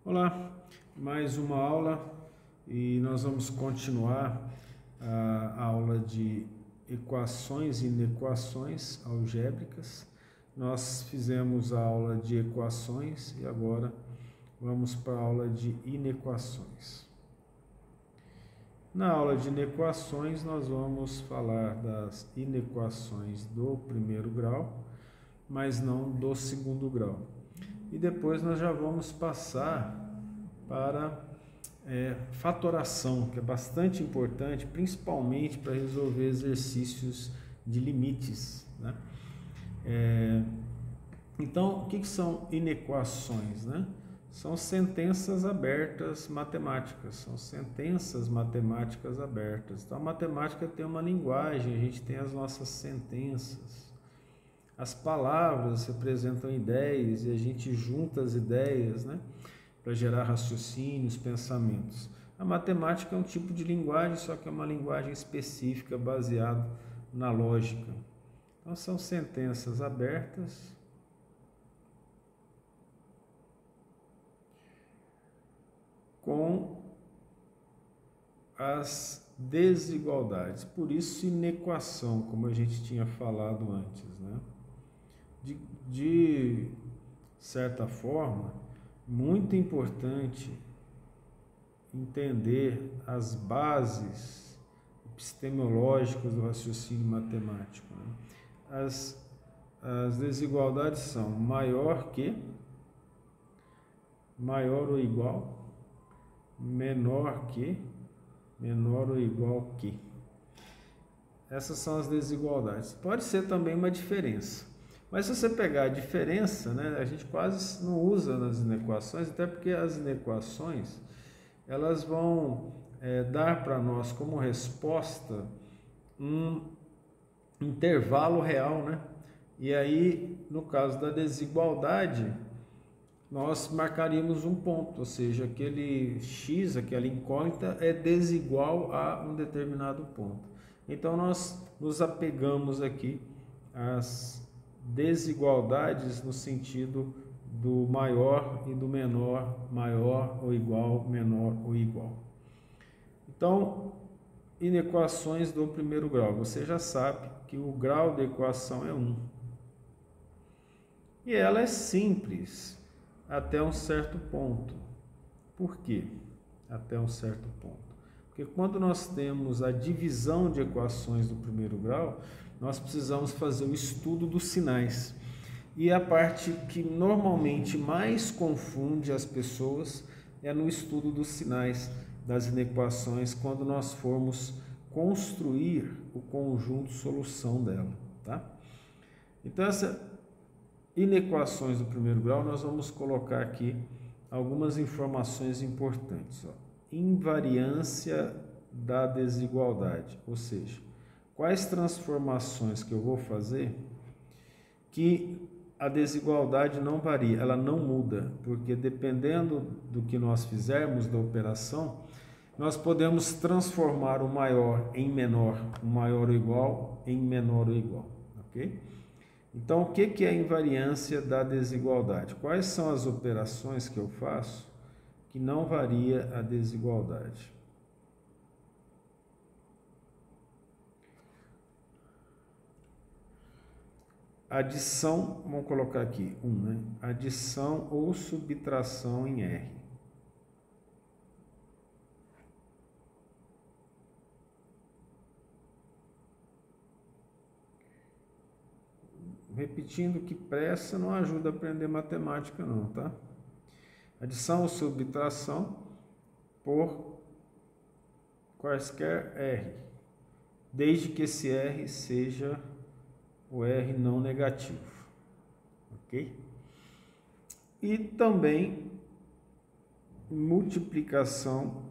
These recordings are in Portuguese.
Olá, mais uma aula e nós vamos continuar a aula de equações e inequações algébricas. Nós fizemos a aula de equações e agora vamos para a aula de inequações. Na aula de inequações nós vamos falar das inequações do primeiro grau, mas não do segundo grau. E depois nós já vamos passar para fatoração, que é bastante importante, principalmente para resolver exercícios de limites, né? Então, o que são inequações, né? São sentenças abertas matemáticas, são sentenças matemáticas abertas. Então, a matemática tem uma linguagem, a gente tem as nossas sentenças. As palavras representam ideias e a gente junta as ideias, né, para gerar raciocínios, pensamentos. A matemática é um tipo de linguagem, só que é uma linguagem específica baseada na lógica. Então são sentenças abertas com as desigualdades. Por isso inequação, como a gente tinha falado antes, né? De certa forma, muito importante entender as bases epistemológicas do raciocínio matemático, né? As desigualdades são maior que, maior ou igual, menor que, menor ou igual que. Essas são as desigualdades. Pode ser também uma diferença. Mas se você pegar a diferença, né, a gente quase não usa nas inequações, até porque as inequações elas vão dar para nós como resposta um intervalo real, né? E aí, no caso da desigualdade, nós marcaríamos um ponto, ou seja, aquele x, aquela incógnita é desigual a um determinado ponto. Então, nós nos apegamos aqui às desigualdades no sentido do maior e do menor, maior ou igual, menor ou igual. Então, inequações do primeiro grau. Você já sabe que o grau da equação é 1. E ela é simples até um certo ponto. Por quê? Até um certo ponto. Porque quando nós temos a divisão de equações do primeiro grau, nós precisamos fazer o estudo dos sinais. E a parte que normalmente mais confunde as pessoas é no estudo dos sinais das inequações, quando nós formos construir o conjunto solução dela, tá? Então, essas inequações do primeiro grau, nós vamos colocar aqui algumas informações importantes. Invariância da desigualdade, ou seja, quais transformações que eu vou fazer que a desigualdade não varia, ela não muda, porque dependendo do que nós fizermos da operação, nós podemos transformar o maior em menor, o maior ou igual em menor ou igual, ok? Então, o que é a invariância da desigualdade? Quais são as operações que eu faço que não varia a desigualdade? Adição, vamos colocar aqui 1, né? Adição ou subtração em R. Repetindo que pressa não ajuda a aprender matemática não, tá? Adição ou subtração por quaisquer R, desde que esse R seja o R não negativo, ok? E também multiplicação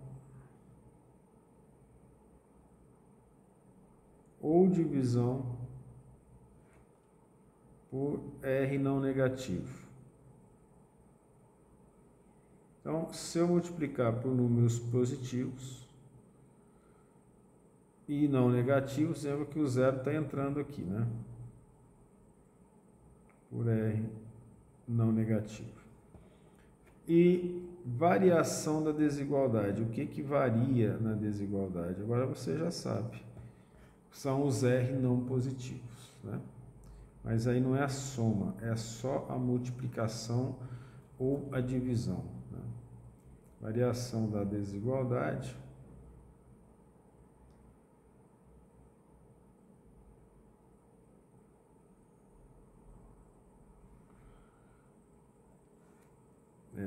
ou divisão por R não negativo. Então, se eu multiplicar por números positivos e não negativos, lembra que o zero está entrando aqui, né? Por R não negativo. E variação da desigualdade. O que varia na desigualdade? Agora você já sabe. São os R não positivos, né? Mas aí não é a soma, é só a multiplicação ou a divisão, né? Variação da desigualdade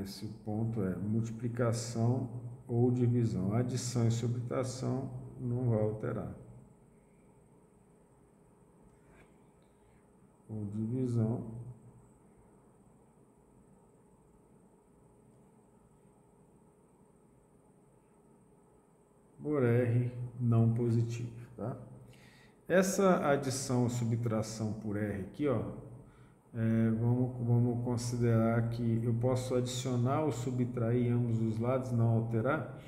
esse ponto é multiplicação ou divisão. Adição e subtração não vai alterar. Ou divisão por R não positivo, tá? Essa adição ou subtração por R aqui, ó, vamos considerar que eu posso adicionar ou subtrair ambos os lados, não alterar.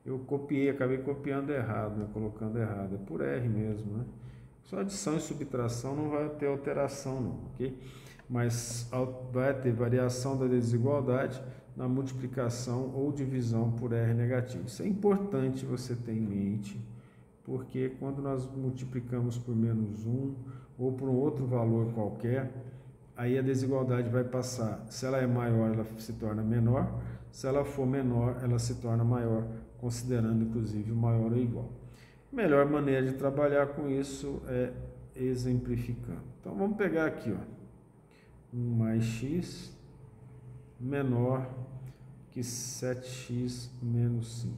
Eu acabei copiando errado, né? Colocando errado. É por R mesmo, né? Só adição e subtração não vai ter alteração, não, ok? Mas vai ter variação da desigualdade na multiplicação ou divisão por R negativo. Isso é importante você ter em mente, porque quando nós multiplicamos por menos 1 ou por um outro valor qualquer, aí a desigualdade vai passar. Se ela é maior, ela se torna menor. Se ela for menor, ela se torna maior, considerando inclusive o maior ou igual. A melhor maneira de trabalhar com isso é exemplificando. Então vamos pegar aqui, ó, 1 mais x menor que 7x menos 5.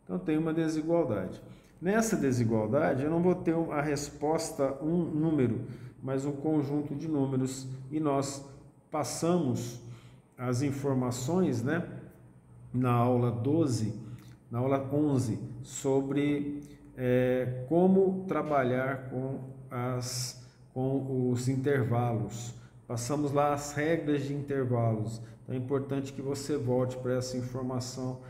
Então tem uma desigualdade. Nessa desigualdade eu não vou ter a resposta um número, mas um conjunto de números, e nós passamos as informações, né, na aula 11, sobre como trabalhar com os intervalos. Passamos lá as regras de intervalos. Então é importante que você volte para essa informação,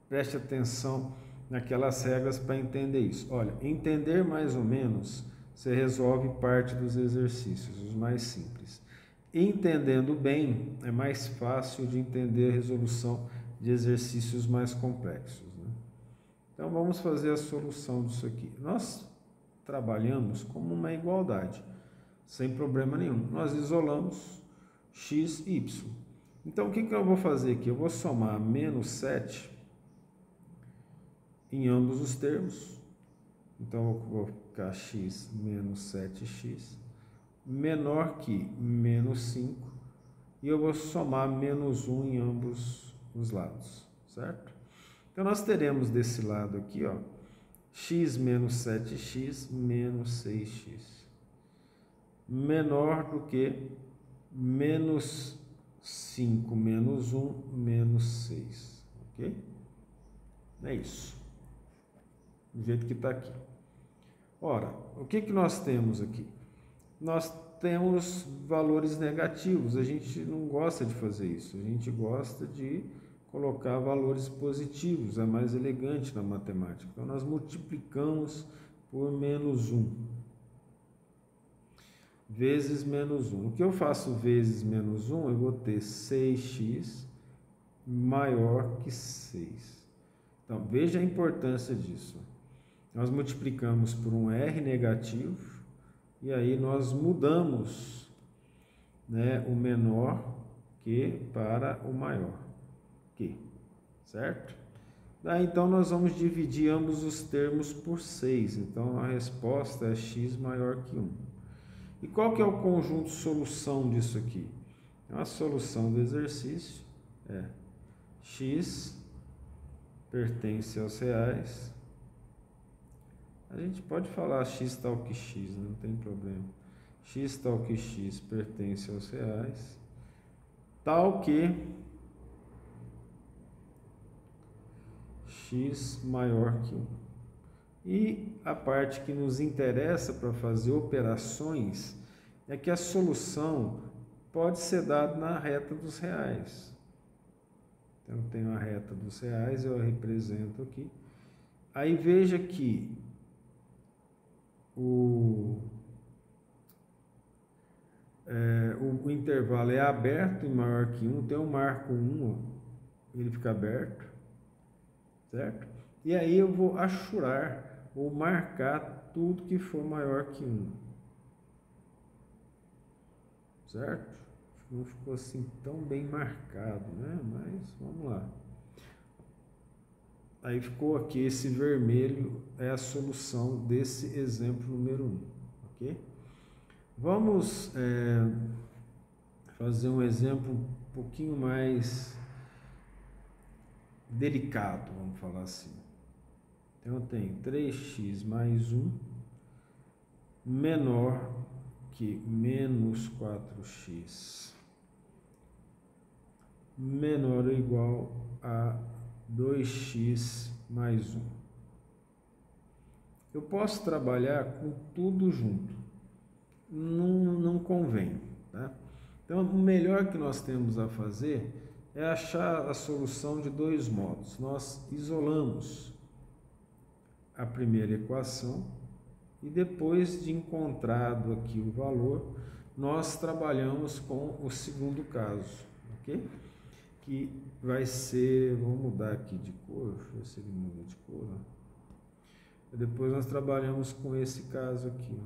preste atenção naquelas regras para entender isso. Olha, entender mais ou menos, você resolve parte dos exercícios, os mais simples. Entendendo bem, é mais fácil de entender a resolução de exercícios mais complexos, né? Então vamos fazer a solução disso aqui. Nós trabalhamos como uma igualdade, sem problema nenhum. Nós isolamos x e y. Então o que eu vou fazer aqui? Eu vou somar menos 7 em ambos os termos. Então eu vou ficar x menos 7x menor que menos 5, e eu vou somar menos 1 em ambos os lados, certo? Então nós teremos desse lado aqui, ó, x menos 7x menos 6x menor do que menos 5 menos 1 menos 6, ok? É isso, do jeito que está aqui. Ora, o que nós temos aqui? Nós temos valores negativos. A gente não gosta de fazer isso. A gente gosta de colocar valores positivos. É mais elegante na matemática. Então, nós multiplicamos por menos 1. Vezes menos 1. O que eu faço vezes menos 1? Eu vou ter 6x maior que 6. Então, veja a importância disso. Nós multiplicamos por um R negativo, e aí nós mudamos, né, o menor que para o maior que, certo? Daí então nós vamos dividir ambos os termos por 6, então a resposta é x maior que 1. E qual que é o conjunto solução disso aqui? A solução do exercício é x pertence aos reais. A gente pode falar x tal que x, não tem problema. X tal que x pertence aos reais, tal que x maior que 1. E a parte que nos interessa para fazer operações é que a solução pode ser dada na reta dos reais. Então, eu tenho a reta dos reais, eu a represento aqui. Aí veja que o intervalo é aberto e maior que 1, então eu marco 1, ó, ele fica aberto, certo? E aí eu vou achurar ou marcar tudo que for maior que 1, certo? Não ficou assim tão bem marcado, né? Mas vamos lá. Aí ficou aqui, esse vermelho é a solução desse exemplo número 1, ok? Vamos fazer um exemplo um pouquinho mais delicado, vamos falar assim. Então eu tenho 3x mais 1 menor que menos 4x menor ou igual a 2x mais 1. Eu posso trabalhar com tudo junto, não convém, tá? Então, o melhor que nós temos a fazer é achar a solução de dois modos. Nós isolamos a primeira equação e depois de encontrado aqui o valor, nós trabalhamos com o segundo caso, ok? Que vai ser, vamos mudar aqui de cor, deixa eu ver se ele muda de cor. E depois nós trabalhamos com esse caso aqui.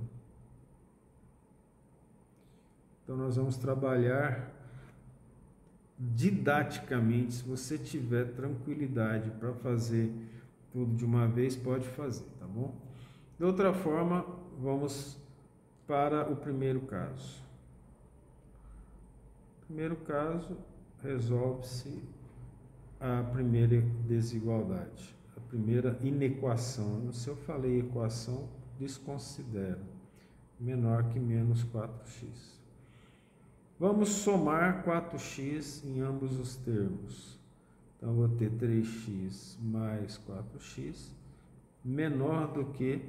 Então nós vamos trabalhar didaticamente. Se você tiver tranquilidade para fazer tudo de uma vez, pode fazer, tá bom? De outra forma, vamos para o primeiro caso. Primeiro caso, resolve-se a primeira desigualdade, a primeira inequação. Se eu falei equação, desconsidera. Menor que menos 4x. Vamos somar 4x em ambos os termos. Então, eu vou ter 3x mais 4x menor do que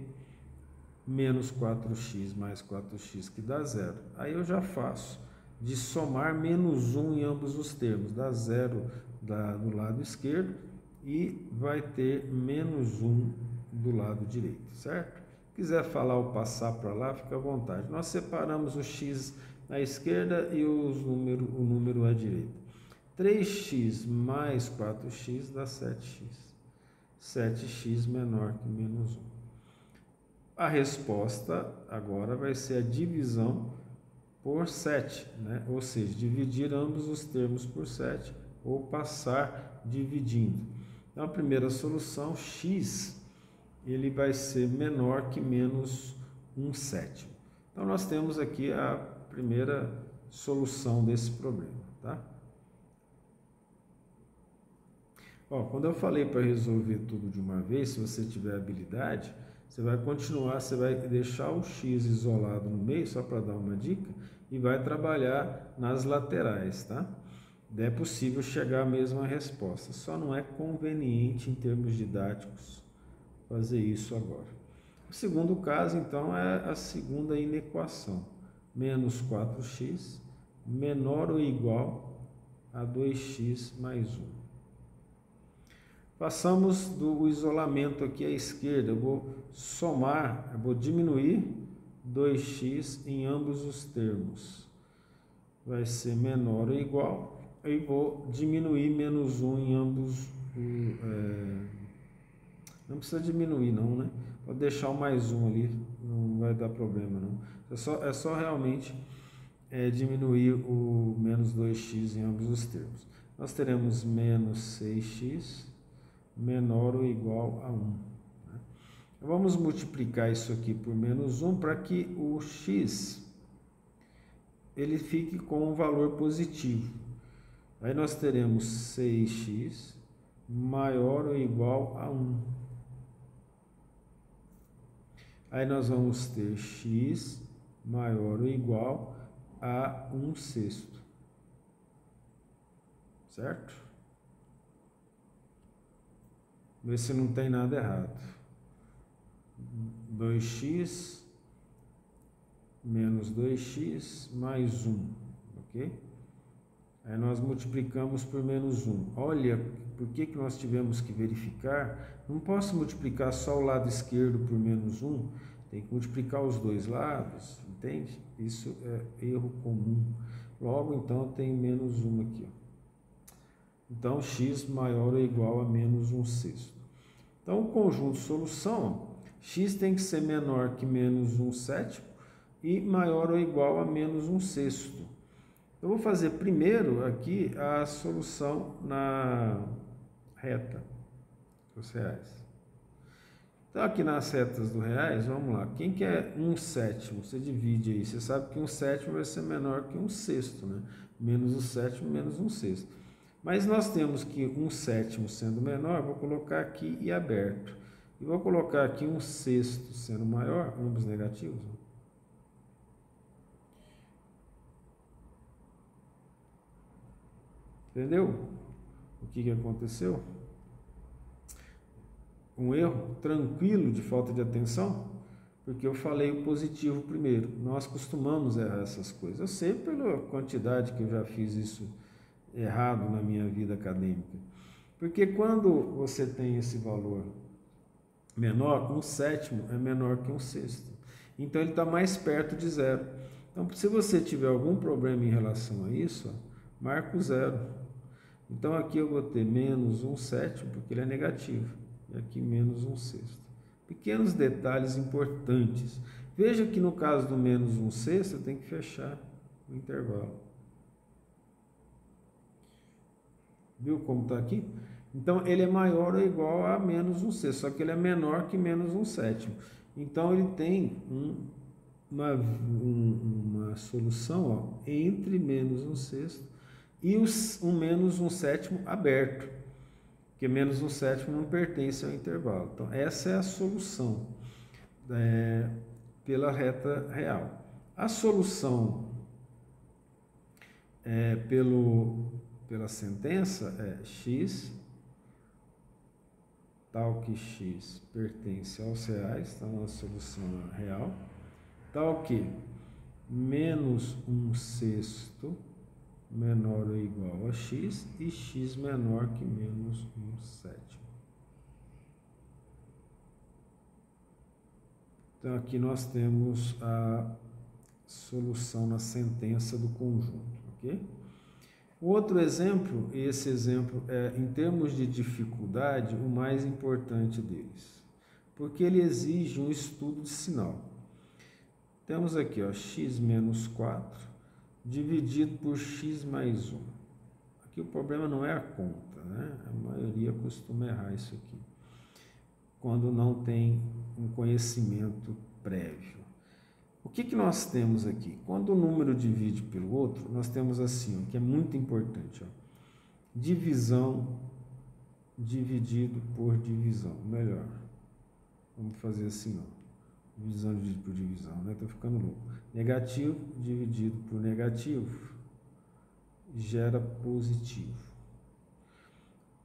menos 4x mais 4x, que dá zero. Aí eu já faço de somar menos 1 em ambos os termos. Dá zero do lado esquerdo e vai ter menos 1 do lado direito, certo? Se quiser falar ou passar para lá, fica à vontade. Nós separamos o x à esquerda e o número à direita. 3x mais 4x dá 7x. 7x menor que menos 1. A resposta agora vai ser a divisão por 7, né? Ou seja, dividir ambos os termos por 7 ou passar dividindo. Então, a primeira solução, x, ele vai ser menor que menos 1/7. Então, nós temos aqui a primeira solução desse problema, tá? Ó, quando eu falei para resolver tudo de uma vez, se você tiver habilidade, você vai continuar, você vai deixar o x isolado no meio, só para dar uma dica, e vai trabalhar nas laterais, tá? É possível chegar à mesma resposta, só não é conveniente em termos didáticos fazer isso agora. O segundo caso, então, é a segunda inequação. Menos 4x menor ou igual a 2x mais 1. Passamos do isolamento aqui à esquerda. Eu vou somar, eu vou diminuir 2x em ambos os termos. Vai ser menor ou igual. E vou diminuir menos 1 em ambos. Não precisa diminuir não, né? Pode deixar o mais 1 ali, não vai dar problema não. É só realmente diminuir o menos 2x em ambos os termos. Nós teremos menos 6x menor ou igual a 1. Né? Vamos multiplicar isso aqui por menos 1 para que o x ele fique com um valor positivo. Aí nós teremos 6x maior ou igual a 1. Aí nós vamos ter x maior ou igual a 1/6. Certo? Ver se não tem nada errado. 2x menos 2x mais 1, ok? Aí nós multiplicamos por menos 1. Olha, por que nós tivemos que verificar? Não posso multiplicar só o lado esquerdo por menos 1, tem que multiplicar os dois lados. entende? Isso é erro comum. Logo, então, eu tenho menos 1 aqui. Então, x maior ou igual a menos 1/6. Então, o conjunto solução, x tem que ser menor que menos 1/7 e maior ou igual a menos 1/6. Eu vou fazer primeiro aqui a solução na reta dos reais. Então, aqui nas retas do reais, vamos lá. Quem que é 1/7? Você divide aí. Você sabe que 1/7 vai ser menor que 1/6, né? Menos 1/7, menos 1/6. Mas nós temos que 1/7 sendo menor, vou colocar aqui e aberto. E vou colocar aqui 1/6 sendo maior, ambos negativos. Entendeu? O que aconteceu? Um erro tranquilo de falta de atenção, porque eu falei o positivo primeiro. Nós costumamos errar essas coisas. Eu sei pela quantidade que eu já fiz isso errado na minha vida acadêmica. Porque quando você tem esse valor menor, 1/7 é menor que 1/6. Então ele está mais perto de zero. Então, se você tiver algum problema em relação a isso, marca o zero. Então aqui eu vou ter menos 1/7, porque ele é negativo. E aqui menos 1/6. Pequenos detalhes importantes. Veja que no caso do menos 1/6, eu tenho que fechar o intervalo. Viu como está aqui? Então, ele é maior ou igual a menos 1/6, só que ele é menor que menos 1/7. Então, ele tem uma solução entre menos 1/6 e um menos 1/7 aberto, porque menos 1/7 não pertence ao intervalo. Então, essa é a solução pela reta real. A solução pela sentença é x, tal que x pertence aos reais, então a solução é real, tal que menos 1/6 menor ou igual a x e x menor que menos 1/7. Então aqui nós temos a solução na sentença do conjunto, ok? O outro exemplo, e esse exemplo é, em termos de dificuldade, o mais importante deles, porque ele exige um estudo de sinal. Temos aqui, ó, x menos 4 dividido por x mais 1. Aqui o problema não é a conta, né? A maioria costuma errar isso aqui, quando não tem um conhecimento prévio. O que nós temos aqui? Quando o número divide pelo outro, nós temos assim, ó, que é muito importante, ó, divisão dividido por divisão. Melhor, vamos fazer assim, ó, divisão dividido por divisão, né? Tô ficando louco. Negativo dividido por negativo gera positivo.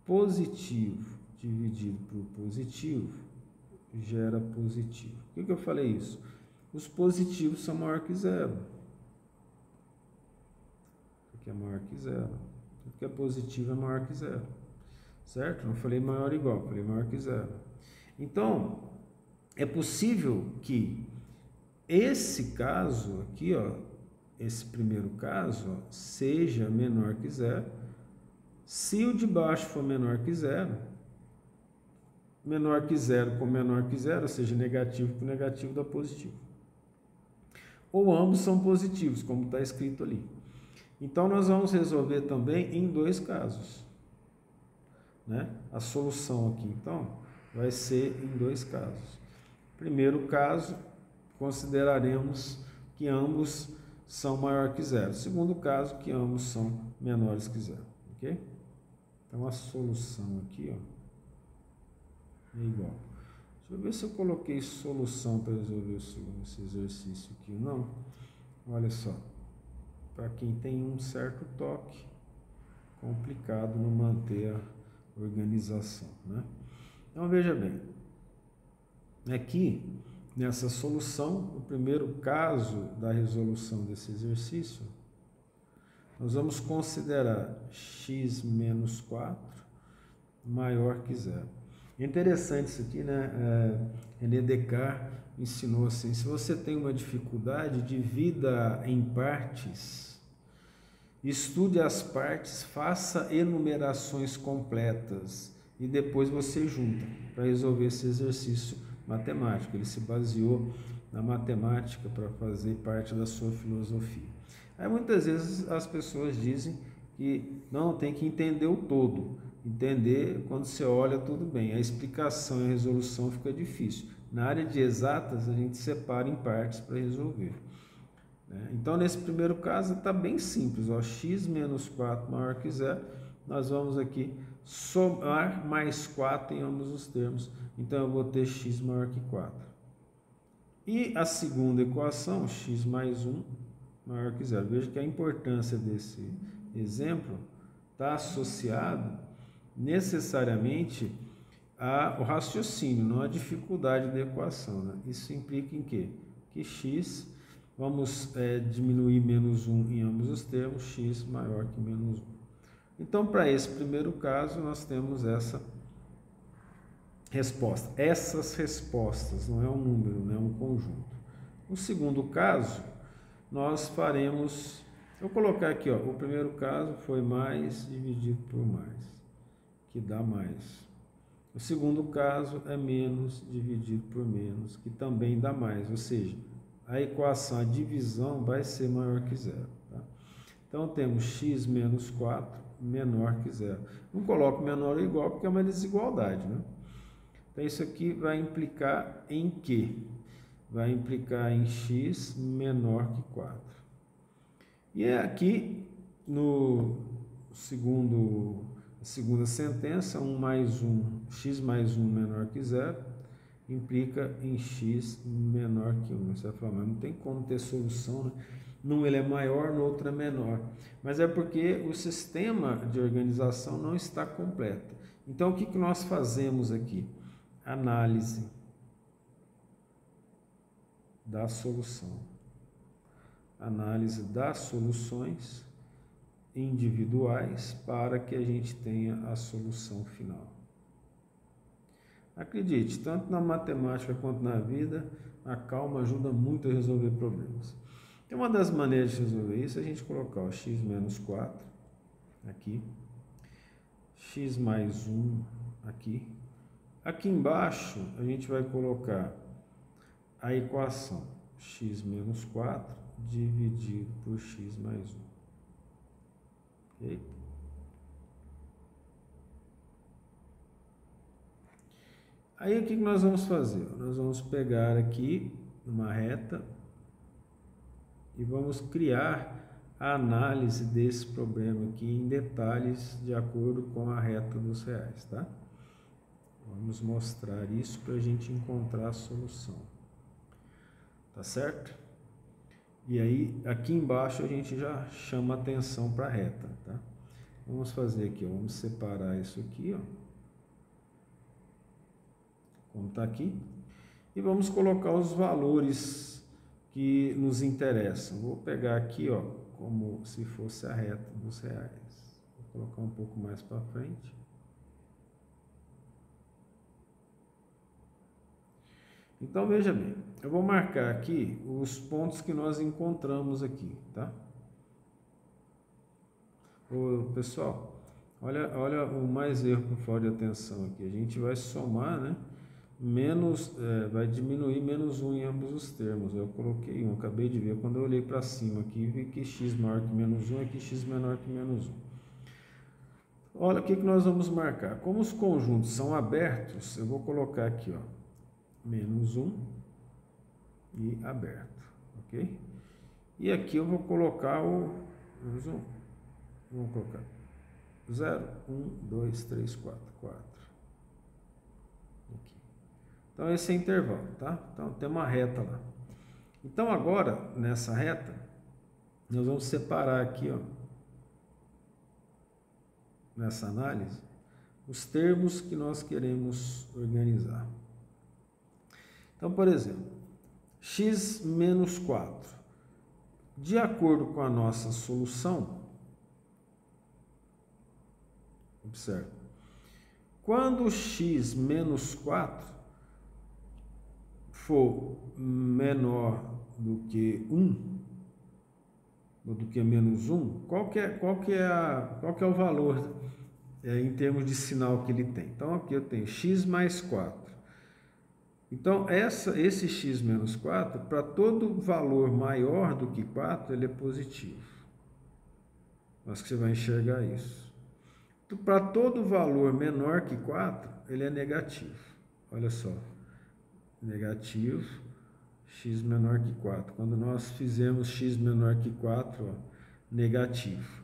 Positivo dividido por positivo gera positivo. Por que eu falei isso? Os positivos são maior que zero. Aqui é maior que zero. Tudo que é positivo é maior que zero. Certo? Não falei maior ou igual, falei maior que zero. Então, é possível que esse caso aqui, ó, esse primeiro caso, ó, seja menor que zero. Se o de baixo for menor que zero com menor que zero, ou seja, negativo com negativo dá positivo. Ou ambos são positivos, como está escrito ali. Então, nós vamos resolver também em dois casos, né? A solução aqui, então, vai ser em dois casos. Primeiro caso, consideraremos que ambos são maior que zero. Segundo caso, que ambos são menores que zero, ok? Então, a solução aqui, ó, é igual. Deixa eu ver se eu coloquei solução para resolver esse exercício aqui. Não. Olha só. Para quem tem um certo toque, complicado não manter a organização, né? Então, veja bem. Aqui, nessa solução, o primeiro caso da resolução desse exercício, nós vamos considerar x menos 4 maior que zero. É interessante isso aqui, né? René Descartes ensinou assim, se você tem uma dificuldade, divida em partes, estude as partes, faça enumerações completas e depois você junta para resolver esse exercício matemático. Ele se baseou na matemática para fazer parte da sua filosofia. Aí muitas vezes as pessoas dizem que não, tem que entender o todo. Entender, quando você olha, tudo bem. A explicação e a resolução fica difícil. Na área de exatas, a gente separa em partes para resolver. Então, nesse primeiro caso, está bem simples. Ó, x menos 4 maior que zero. Nós vamos aqui somar mais 4 em ambos os termos. Então, eu vou ter x maior que 4. E a segunda equação, x mais 1 maior que zero. Veja que a importância desse exemplo está associado necessariamente ao raciocínio, não à dificuldade da equação. Né? Isso implica em quê? Que x, vamos diminuir menos 1 em ambos os termos, x maior que menos 1. Então, para esse primeiro caso, nós temos essa resposta. Essas respostas, não é um número, não é um conjunto. No segundo caso, nós faremos... Eu vou colocar aqui, ó, o primeiro caso foi mais dividido por mais, que dá mais. O segundo caso é menos dividido por menos, que também dá mais, ou seja, a equação, a divisão vai ser maior que zero. Tá? Então, temos x menos 4 menor que zero. Não coloco menor ou igual porque é uma desigualdade. Né? Então, isso aqui vai implicar em quê? Vai implicar em x menor que 4. E é aqui, no segunda sentença, 1 mais 1, x mais 1 menor que zero, implica em x menor que 1. Você vai falar, mas não tem como ter solução, né? Num ele é maior, no outro é menor. Mas é porque o sistema de organização não está completo. Então, o que nós fazemos aqui? Análise da solução. Análise das soluções individuais para que a gente tenha a solução final. Acredite, tanto na matemática quanto na vida, a calma ajuda muito a resolver problemas. E uma das maneiras de resolver isso é a gente colocar o x menos 4 aqui, x mais 1 aqui. Aqui embaixo a gente vai colocar a equação x menos 4 dividido por x mais 1. Okay? Aí o que nós vamos fazer? Nós vamos pegar aqui uma reta e vamos criar a análise desse problema aqui em detalhes de acordo com a reta dos reais, tá? Vamos mostrar isso para a gente encontrar a solução. Tá certo? E aí, aqui embaixo a gente já chama atenção para a reta, tá? Vamos fazer aqui, ó, vamos separar isso aqui, ó. Como está aqui. E vamos colocar os valores que nos interessam. Vou pegar aqui, ó, como se fosse a reta dos reais. Vou colocar um pouco mais para frente. Então, veja bem, eu vou marcar aqui os pontos que nós encontramos aqui, tá? Ô, pessoal, olha o mais erro por falta de atenção aqui. A gente vai somar, né? Vai diminuir menos 1 em ambos os termos. Eu coloquei 1, acabei de ver. Quando eu olhei para cima aqui, vi que x maior que menos 1 é que x menor que menos 1. Olha o que nós vamos marcar. Como os conjuntos são abertos, eu vou colocar aqui, ó, menos 1 e aberto, ok? E aqui eu vou colocar o menos 1. Vamos colocar 0, 1, 2, 3, 4, 4. Aqui. Então, esse é intervalo, tá? Então, tem uma reta lá. Então, agora, nessa reta, nós vamos separar aqui, ó, nessa análise, os termos que nós queremos organizar. Então, por exemplo, x menos 4. De acordo com a nossa solução, observe, Quando x menos 4 for menor do que 1, ou do que menos 1, qual que é o valor em termos de sinal que ele tem? Então, aqui eu tenho x mais 4. Então, esse x menos 4, para todo valor maior do que 4, ele é positivo. Acho que você vai enxergar isso. Para todo valor menor que 4, ele é negativo. Olha só. Negativo, x menor que 4. Quando nós fizemos x menor que 4, ó, negativo.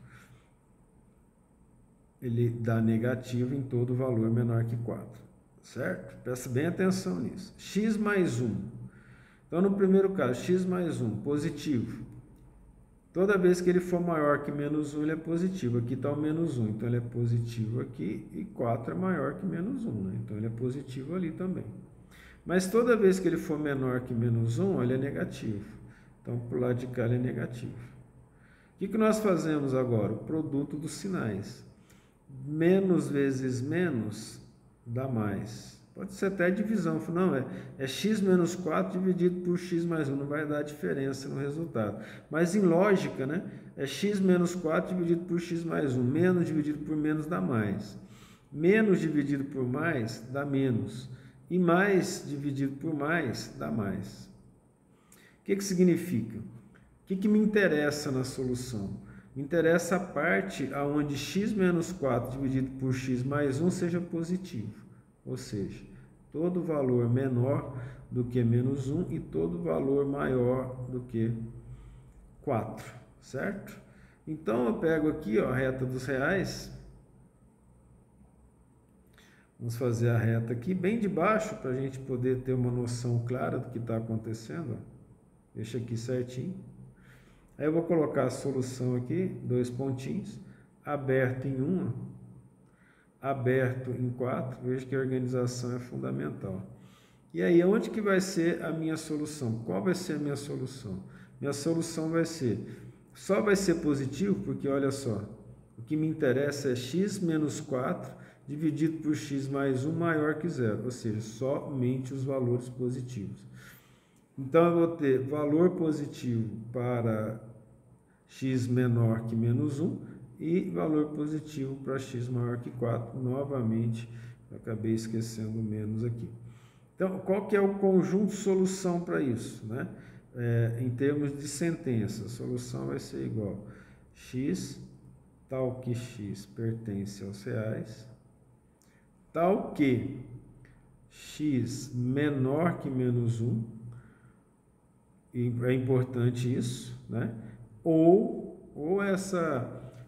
Ele dá negativo em todo valor menor que 4. Certo? Presta bem atenção nisso. X mais 1. Então, no primeiro caso, x mais 1, positivo. Toda vez que ele for maior que menos 1, ele é positivo. Aqui está o menos 1, então ele é positivo aqui. E 4 é maior que menos 1, né? Então ele é positivo ali também. Mas toda vez que ele for menor que menos 1, ele é negativo. Então, para o lado de cá, ele é negativo. O que nós fazemos agora? O produto dos sinais. Menos vezes menos dá mais. Pode ser até divisão. Não, é x menos 4 dividido por x mais 1. Não vai dar diferença no resultado. Mas em lógica, né? É x menos 4 dividido por x mais 1. Menos dividido por menos dá mais. Menos dividido por mais dá menos. E mais dividido por mais dá mais. O que significa? O que me interessa na solução? Me interessa a parte onde x menos 4 dividido por x mais 1 seja positivo. Ou seja, todo valor menor do que menos 1 e todo valor maior do que 4. Certo? Então, eu pego aqui ó, a reta dos reais. Vamos fazer a reta aqui bem de baixo para a gente poder ter uma noção clara do que está acontecendo. Deixa aqui certinho. Aí eu vou colocar a solução aqui, 2 pontinhos, aberto em 1, aberto em 4. Veja que a organização é fundamental. E aí, onde que vai ser a minha solução? Qual vai ser a minha solução? Minha solução vai ser, só vai ser positivo, porque olha só, o que me interessa é x menos 4 dividido por x mais 1 maior que 0, ou seja, somente os valores positivos. Então, eu vou ter valor positivo para x menor que menos 1 e valor positivo para x maior que 4. Novamente, eu acabei esquecendo o menos aqui. Então, qual que é o conjunto de solução para isso? Né? Em termos de sentença, a solução vai ser igual x, tal que x pertence aos reais, tal que x menor que menos 1, e é importante isso, né? Ou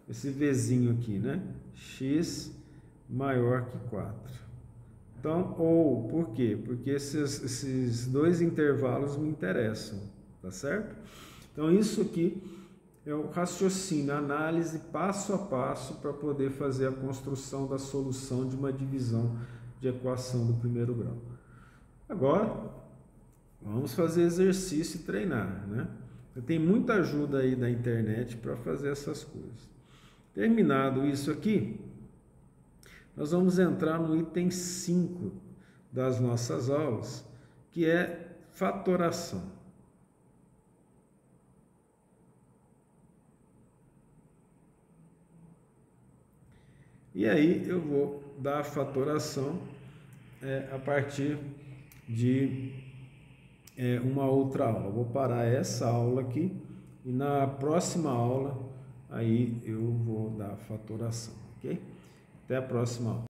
esse Vzinho aqui, né? X maior que 4. Então, ou, por quê? Porque esses dois intervalos me interessam, tá certo? Então, isso aqui é o raciocínio, a análise passo a passo para poder fazer a construção da solução de uma divisão de equação do primeiro grau. Agora, vamos fazer exercício e treinar, né? Tem muita ajuda aí da internet para fazer essas coisas. Terminado isso aqui, nós vamos entrar no item 5 das nossas aulas, que é fatoração. E aí eu vou dar a fatoração a partir de uma outra aula. Vou parar essa aula aqui e na próxima aula aí eu vou dar a fatoração, ok? Até a próxima aula.